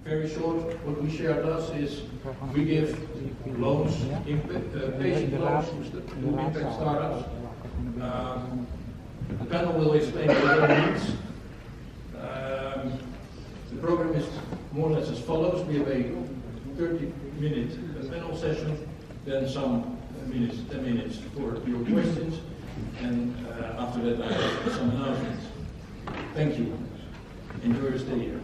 Very short, what we share does is we give loans, patient loans to impact startups. The panel will explain what that means. The program is more or less as follows. We have a 30-minute panel session, then some minutes, 10 minutes for your questions, and after that I have some announcements. Thank you. Enjoy your stay here.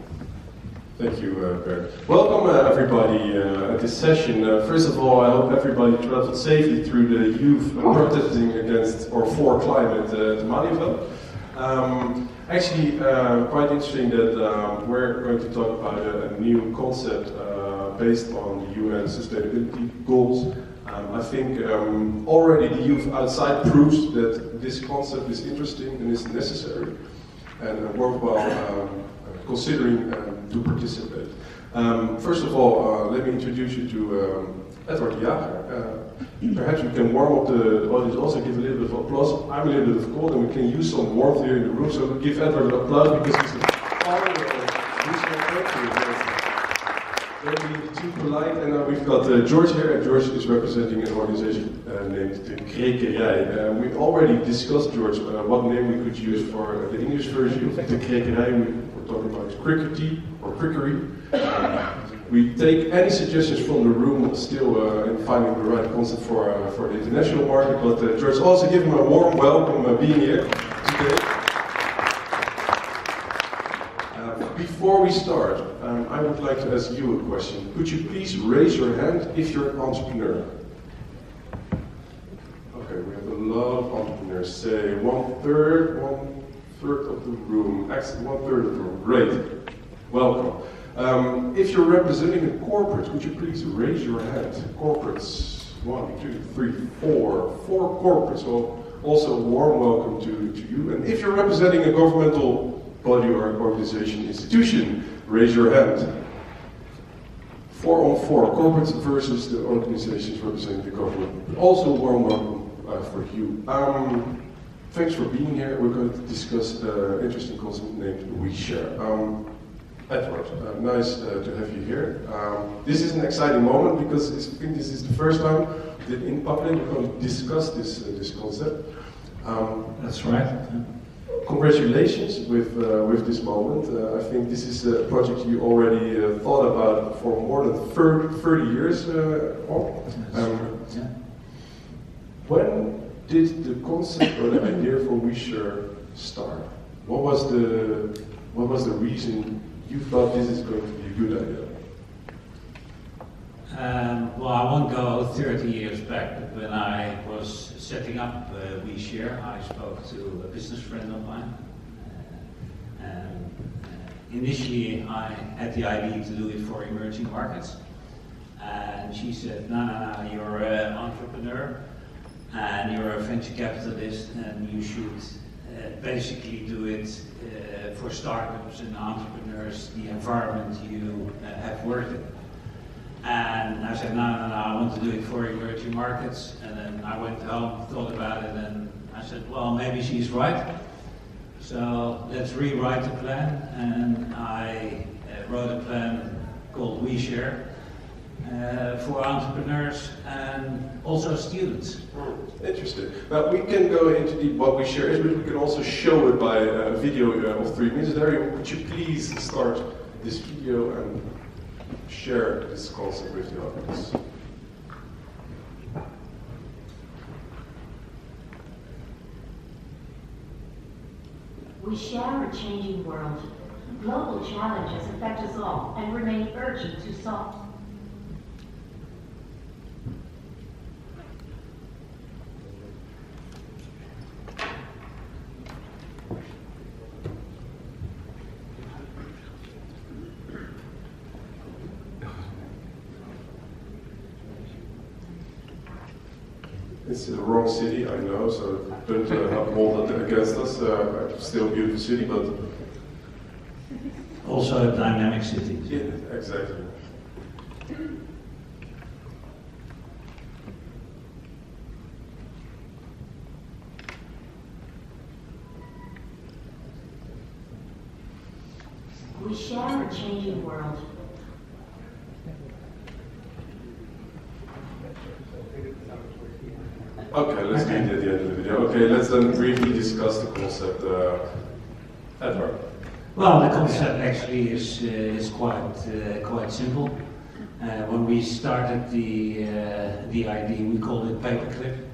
Thank you, Bert. Welcome, everybody, at this session. First of all, I hope everybody traveled safely through the youth protesting against or for climate to Malieveld. Actually, quite interesting that we're going to talk about a new concept based on the UN sustainability goals. I think already the youth outside proves that this concept is interesting and is necessary and worthwhile considering to participate. First of all, let me introduce you to Edward Jager. Perhaps we can warm up the audience, also give a little bit of applause. I'm a little bit of cold and we can use some warmth here in the room, so we'll give Edward an applause because he's a founder of research. Don't be too polite. And we've got George here, and George is representing an organization named De Krekerij. We already discussed, George, what name we could use for the English version of De Krekerij. We're talking about crickery or crickery. We take any suggestions from the room still in finding the right concept for the international market, but George, also give him a warm welcome being here today. Before we start, I would like to ask you a question. Could you please raise your hand if you're an entrepreneur? Okay, we have a lot of entrepreneurs. Say one third of the room. Excellent, 1/3 of the room. Great. Welcome. If you're representing a corporate, would you please raise your hand? Corporates, 1, 2, 3, 4. 4 corporates. Well, also a warm welcome to you. And if you're representing a governmental body or organization, institution, raise your hand. 4 on 4, corporates versus the organizations representing the government. Also a warm welcome for you. Thanks for being here. We're going to discuss an interesting concept named WeShare. Edward, nice to have you here. This is an exciting moment because I think this is the first time that in public we're going to discuss this concept. That's right. Congratulations with this moment. I think this is a project you already thought about for more than 30 years. When did the concept or the idea for WeShare start? What was the reason you thought this is going to be a good idea? Well, I won't go 30 years back, but when I was setting up WeShare, I spoke to a business friend of mine. Initially, I had the idea to do it for emerging markets. And she said, no, you're an entrepreneur and you're a venture capitalist and you should basically do it for startups and entrepreneurs, the environment you have worked in. And I said, no, I want to do it for emerging markets. And then I went home, thought about it, and I said, well, maybe she's right. So let's rewrite the plan. And I wrote a plan called WeShare for entrepreneurs and also students. Interesting. Now we can go into what WeShare is, but we can also show it by a video of 3 minutes. Dario, would you please start this video and share this concept with the audience? We share a changing world. Global challenges affect us all and remain urgent to solve. It's the wrong city, I know, so don't hold that against us. Still a beautiful city, but... Also a dynamic city. Yeah, exactly. We share a changing world. Okay, let's do it at the end of the video. Okay, let's then briefly discuss the concept. Edward. Well, the concept actually is quite simple. When we started the idea, we called it paperclip.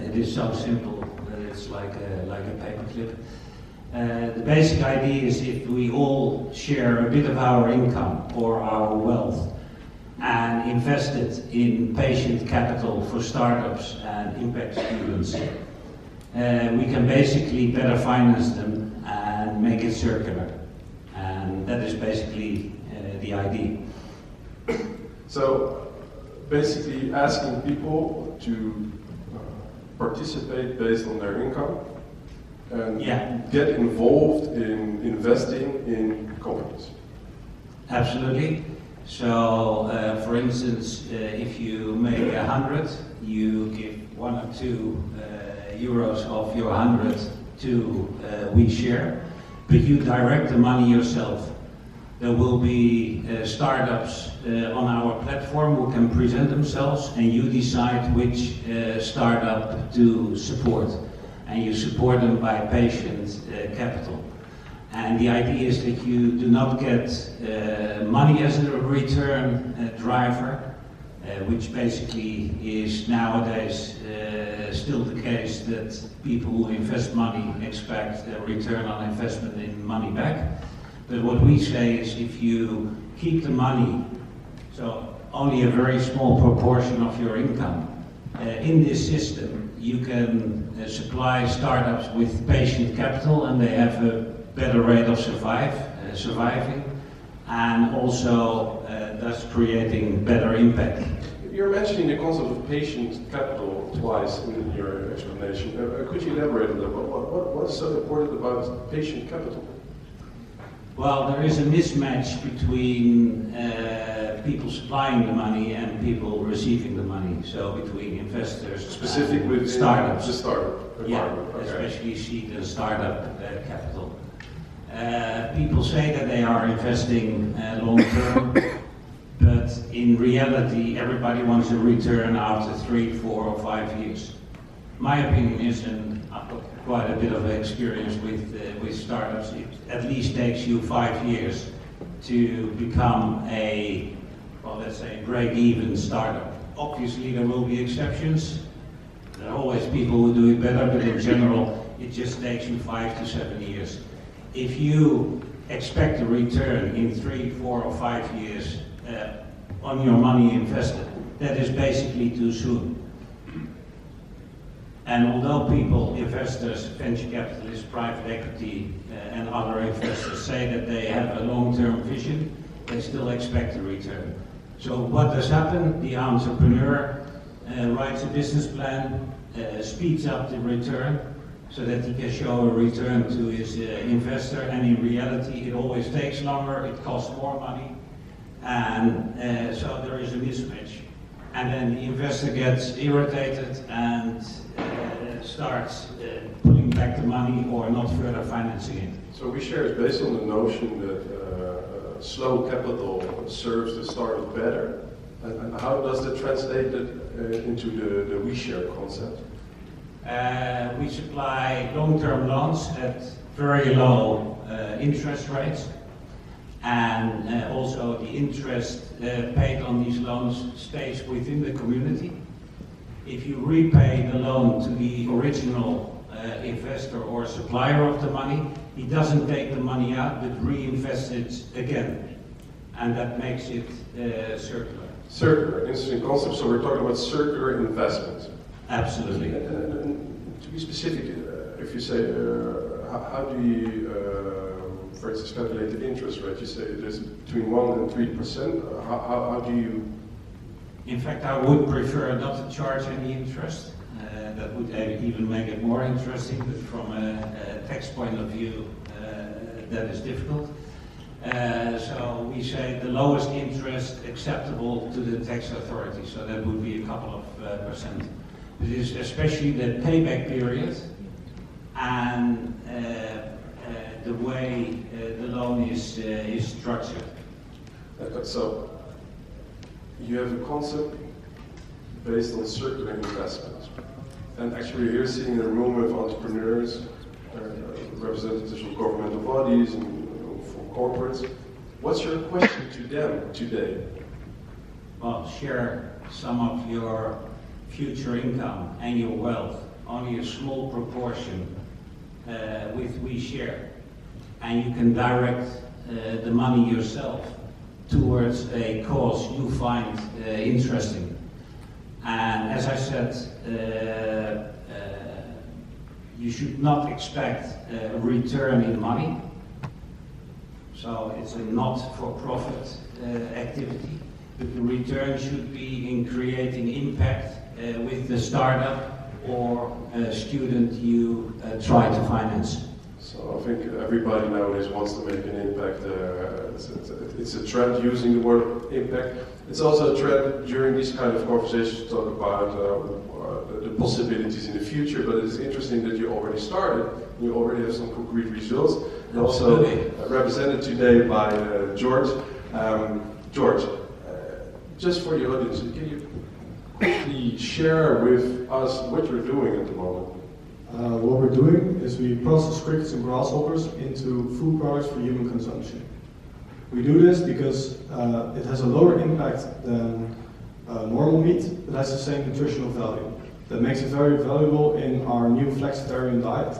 It is so simple that it's like a paperclip. The basic idea is if we all share a bit of our income or our wealth and invest it in patient capital for startups and impact students, we can basically better finance them and make it circular. And that is basically the idea. So, basically asking people to participate based on their income and get involved in investing in companies. Absolutely. So, for instance, if you make 100, you give 1 or 2 euros of your 100 to WeShare, but you direct the money yourself. There will be startups on our platform who can present themselves, and you decide which startup to support. And you support them by patient capital. And the idea is that you do not get money as a return driver, which basically is nowadays still the case, that people who invest money expect a return on investment in money back. But what we say is if you keep the money, so only a very small proportion of your income, in this system, you can supply startups with patient capital and they have a better rate of surviving, and also thus creating better impact. You're mentioning the concept of patient capital twice in your explanation. Could you elaborate on that? What is so important about patient capital? Well, there is a mismatch between people supplying the money and people receiving the money. So between investors, specific with startups, the startup, especially seed and startup capital. People say that they are investing long term, but in reality, everybody wants a return after 3, 4, or 5 years. My opinion is, and I've got quite a bit of experience with startups, it at least takes you 5 years to become a, well, let's say, break-even startup. Obviously, there will be exceptions. There are always people who do it better, but in general, it just takes you 5 to 7 years. If you expect a return in 3, 4, or 5 years on your money invested, that is basically too soon. And although people, investors, venture capitalists, private equity, and other investors say that they have a long-term vision, they still expect a return. So what does happen? The entrepreneur writes a business plan, speeds up the return, so that he can show a return to his investor, and in reality it always takes longer, it costs more money, and so there is a mismatch. And then the investor gets irritated and starts putting back the money or not further financing it. So WeShare is based on the notion that slow capital serves the startup better. And how does that translate into the WeShare concept? We supply long-term loans at very low interest rates, and also the interest paid on these loans stays within the community. If you repay the loan to the original investor or supplier of the money, he doesn't take the money out but reinvests it again, and that makes it circular. Circular, interesting concept. So we're talking about circular investments. Absolutely. And to be specific, if you say, how do you, for instance, calculate the interest rate? You say it is between 1% and 3%. How do you? In fact, I would prefer not to charge any interest. That would even make it more interesting, but from a tax point of view, that is difficult. So we say the lowest interest acceptable to the tax authority, so that would be a couple of percent. It is especially the payback period and the way the loan is structured. So, you have a concept based on circular investment. And actually we're here sitting in a room with entrepreneurs, representatives from governmental bodies and from corporates. What's your question to them today? Well, share some of your future income and your wealth, only a small proportion with WeShare. And you can direct the money yourself towards a cause you find interesting. And as I said, you should not expect a return in money. So it's a not-for-profit activity. But the return should be in creating impact with the startup or student you try to finance. So I think everybody nowadays wants to make an impact. It's a trend using the word impact. It's also a trend during these kind of conversations to talk about the possibilities in the future, but it's interesting that you already started, you already have some concrete results, and also represented today by George. George, just for the audience, can you quickly share with us what you're doing at the moment? What we're doing is we process crickets and grasshoppers into food products for human consumption. We do this because it has a lower impact than normal meat, but has the same nutritional value. That makes it very valuable in our new flexitarian diet.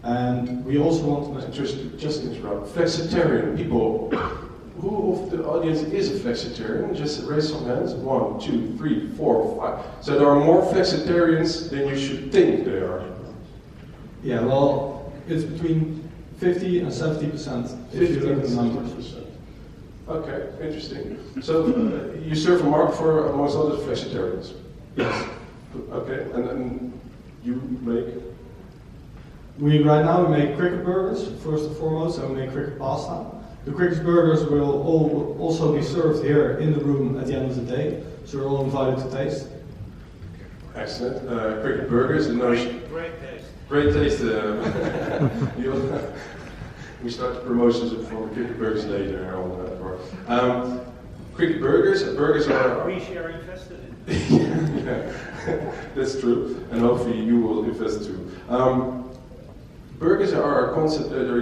And we also want to just interrupt. Flexitarian people. Who of the audience is a flexitarian? Just raise some hands. 1, 2, 3, 4, 5. So there are more flexitarians than you should think there are. Yeah, well, it's between 50 and 70%. 50 and 70%. Okay, interesting. So you serve a market for, amongst others, flexitarians? Yes. Okay, and you make? Right now we make cricket burgers, first and foremost, and we make cricket pasta. The cricket burgers will also be served here in the room at the end of the day, so you're all invited to taste. Excellent. Cricket burgers, the notion. Great taste. Great taste. We start the promotions for cricket burgers later on. Cricket burgers. Burgers are. WeShare invested in. Yeah, that's true, and hopefully you will invest too. Burgers are a concept that are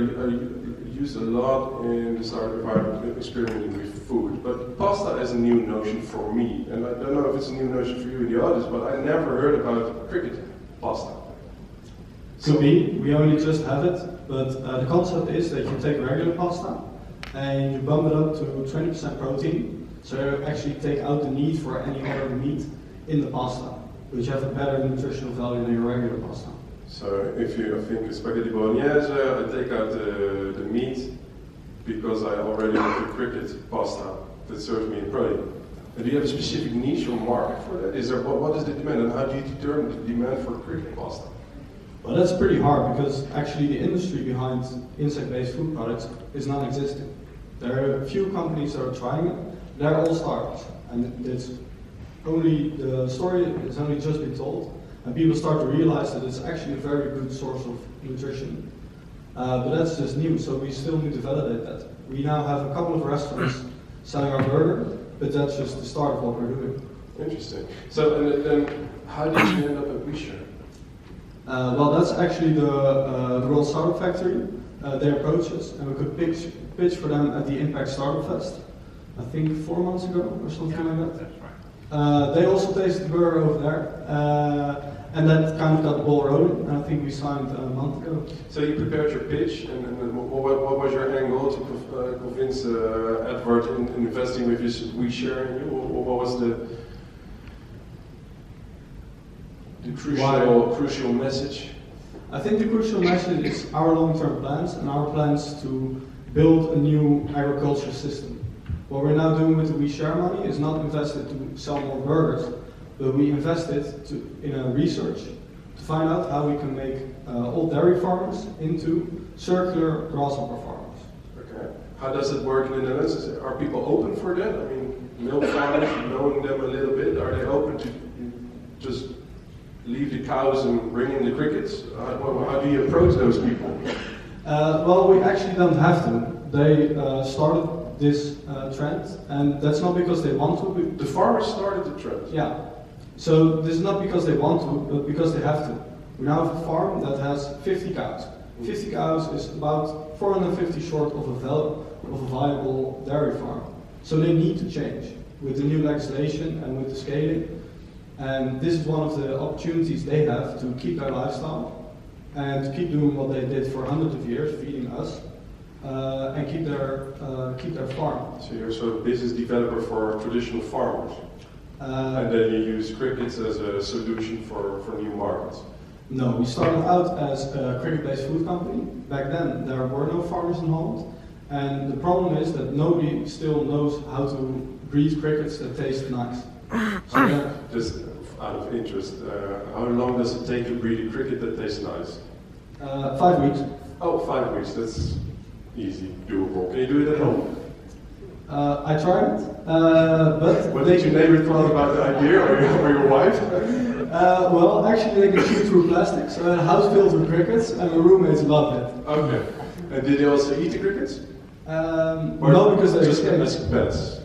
used a lot in the startup environment, experimenting with food. But pasta is a new notion for me, and I don't know if it's a new notion for you in the audience, but I never heard about cricket pasta. Could be, we only just have it, but the concept is that you take regular pasta and you bump it up to 20% protein, so you actually take out the need for any other meat in the pasta, which have a better nutritional value than your regular pasta. So if you think spaghetti bolognese, I take out the meat because I already have the cricket pasta that serves me in protein. And do you have a specific niche or market for that? What is the demand, and how do you determine the demand for cricket pasta? Well, that's pretty hard because actually the industry behind insect-based food products is non-existent. There are a few companies that are trying it. They're all startups, and the story has only just been told, and people start to realize that it's actually a very good source of nutrition. But that's just new, so we still need to validate that. We now have a couple of restaurants selling our burger, but that's just the start of what we're doing. Interesting. So, and then how did you end up at WeShare? Well, that's actually the World Startup Factory. They approached us, and we could pitch for them at the Impact Startup Fest, I think 4 months ago or something like that. That's right. They also tasted the burger over there, and that kind of got the ball rolling, and I think we signed a month ago. So you prepared your pitch, and what was your angle to convince Edward in investing with his WeShare in you? What was the crucial message? I think the crucial message is our long-term plans and our plans to build a new agriculture system. What we're now doing with the WeShare money is not invested to sell more burgers, but we invested in a research to find out how we can make old dairy farmers into circular grasshopper farmers. Okay. How does it work in the Netherlands? Are people open for that? I mean, milk farmers, knowing them a little bit, are they open to just leave the cows and bring in the crickets? How do you approach those people? Well, we actually don't have to. They started this trend, and that's not because they want to. The farmers started the trend. Yeah. So this is not because they want to, but because they have to. We now have a farm that has 50 cows. 50 cows is about 450 short of a viable dairy farm. So they need to change with the new legislation and with the scaling. And this is one of the opportunities they have to keep their lifestyle and to keep doing what they did for hundreds of years, feeding us, and keep their farm. So you're sort of business developer for traditional farmers. And then you use crickets as a solution for new markets. No, we started out as a cricket-based food company. Back then, there were no farmers in Holland. And the problem is that nobody still knows how to breed crickets that taste nice. So yeah. Just out of interest, how long does it take to breed a cricket that tastes nice? 5 weeks. Oh, 5 weeks, that's easy, doable. Can you do it at home? I tried it, but... What did your neighbor thought about the idea, or your wife? Well, actually they can shoot through plastic, so I had a house filled with crickets, and my roommates loved it. Okay. And did they also eat the crickets? No, because they just escaped. as pets.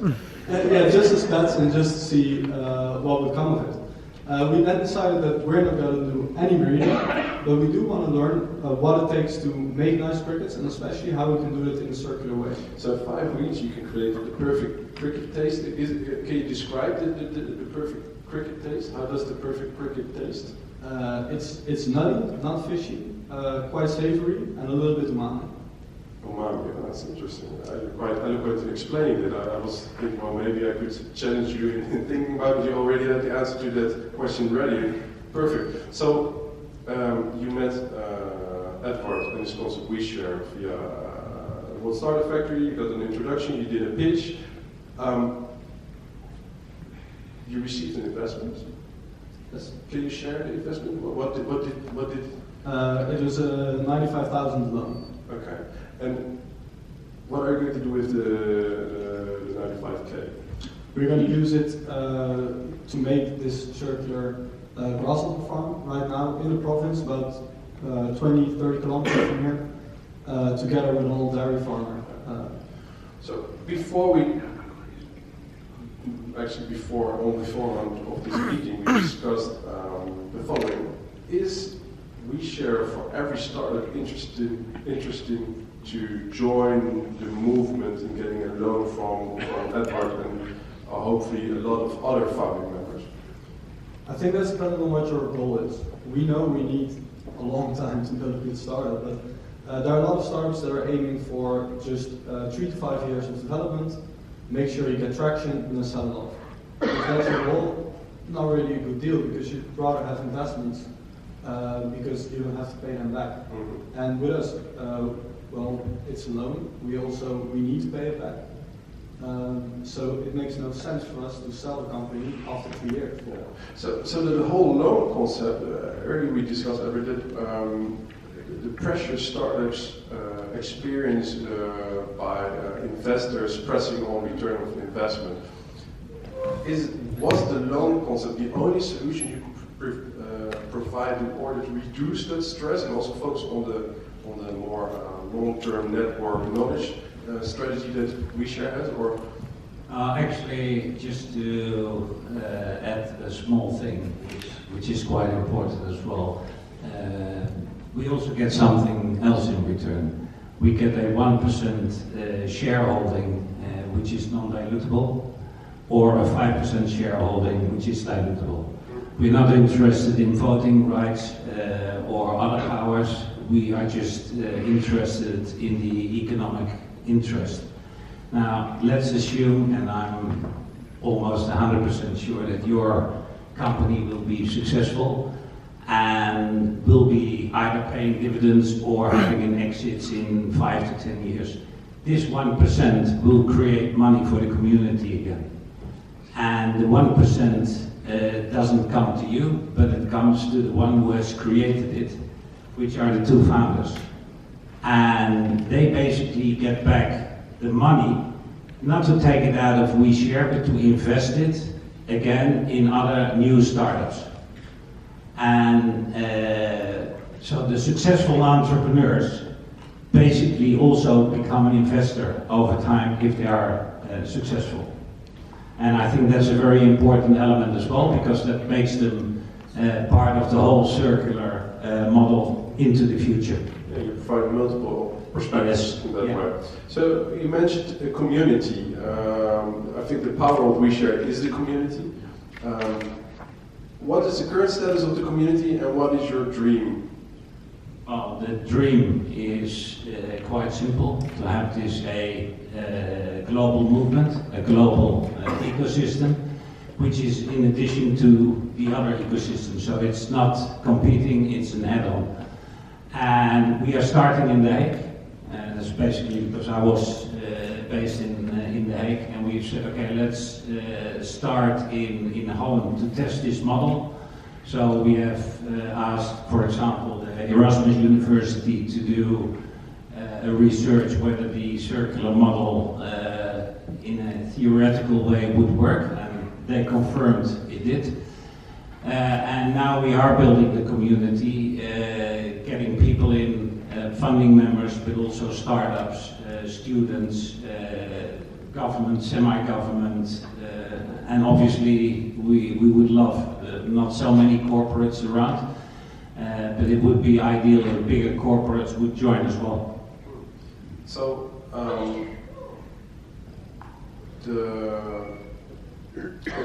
Yeah, just as pets and just to see what would come of it. We then decided that we're not going to do any breeding, but we do want to learn what it takes to make nice crickets, and especially how we can do it in a circular way. So in 5 weeks you can create the perfect cricket taste. Can you describe the perfect cricket taste? How does the perfect cricket taste? It's nutty, not fishy, quite savory, and a little bit umami. Umami, that's interesting. You're quite eloquent in explaining it. I was thinking, well, maybe I could challenge you in thinking about it. You already had the answer to that question ready. Perfect. So you met Edward and his concept We Share via What Startup Factory. You got an introduction. You did a pitch. You received an investment. Can you share the investment? What did? It was a 95,000 loan. Okay. And what are you going to do with the 95K? We're going to use it to make this circular grasshopper farm right now in the province, about 20-30 kilometers from here, together with an old dairy farmer. So before on the forum of this meeting, we discussed the following: is We Share for every startup interesting to join the movement in getting a loan from Edward and hopefully a lot of other founding members? I think that's dependent on what your goal is. We know we need a long time to build a good startup, but there are a lot of startups that are aiming for just 3 to 5 years of development, make sure you get traction, and then sell it off. If that's your goal, not really a good deal, because you'd rather have investments because you don't have to pay them back. Mm-hmm. And with us, well, it's a loan. We need to pay it back. So it makes no sense for us to sell the company after 3 years. Yeah. So the whole loan concept, earlier we discussed the pressure startups experience by investors pressing on return of investment. Was the loan concept the only solution you could provide in order to reduce that stress and also focus on the more long-term network knowledge strategy that We Share has, or? Actually, just to add a small thing, which is quite important as well. We also get something else in return. We get a 1% shareholding, which is non-dilutable, or a 5% shareholding, which is dilutable. We're not interested in voting rights or other powers. We are just interested in the economic interest. Now, let's assume, and I'm almost 100% sure that your company will be successful and will be either paying dividends or having an exit in 5 to 10 years. This 1% will create money for the community again. And the 1% doesn't come to you, but it comes to the one who has created it, which are the 2 founders. And they basically get back the money, not to take it out of We Share, but to invest it again in other new startups. And so the successful entrepreneurs basically also become an investor over time if they are successful. And I think that's a very important element as well, because that makes them part of the whole circular model into the future. Yeah, you provide multiple perspectives Yes. in that Yeah. way. So you mentioned a community. I think the power of WeShare is the community. What is the current status of the community and what is your dream? Well, the dream is quite simple, to have this a global movement, a global ecosystem, which is in addition to the other ecosystems. So it's not competing, it's an add-on. And we are starting in The Hague, and that's basically because I was based in The Hague, and we've said, okay, let's start in Holland to test this model. So we have asked, for example, the Erasmus University to do a research whether the circular model in a theoretical way would work, and they confirmed it did. And now we are building the community, getting people in, funding members, but also startups, students, government, semi-government, and obviously we would love not so many corporates around, but it would be ideal if bigger corporates would join as well. So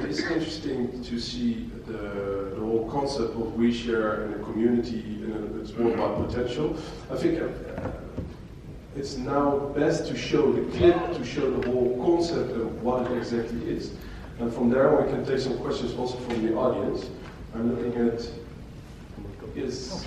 it's interesting to see the whole concept of WeShare and the community, and it's more about potential. I think it's now best to show the clip, to show the whole concept of what it exactly is. And from there we can take some questions also from the audience. I'm looking at, yes.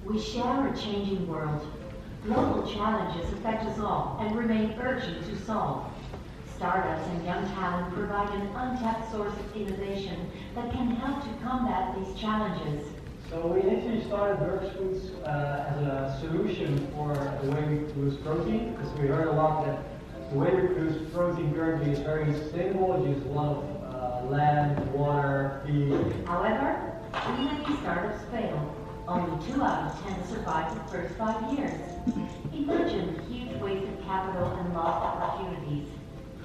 We share a changing world. Global challenges affect us all and remain urgent to solve. Startups and young talent provide an untapped source of innovation that can help to combat these challenges. So we initially started Burks Foods as a solution for the way we produce protein, because we heard a lot that the way we produce protein currently is very unsustainable. It uses a lot of land, water, feed. However, too many startups fail. Only 2 out of 10 survive the first 5 years. Imagine the huge waste of capital and lost opportunities.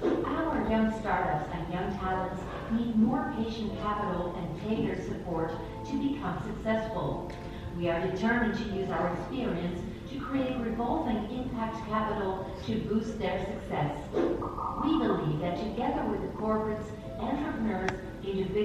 Our young startups and young talents need more patient capital and tailored support to become successful. We are determined to use our experience to create revolving impact capital to boost their success. We believe that together with the corporates, entrepreneurs, individuals,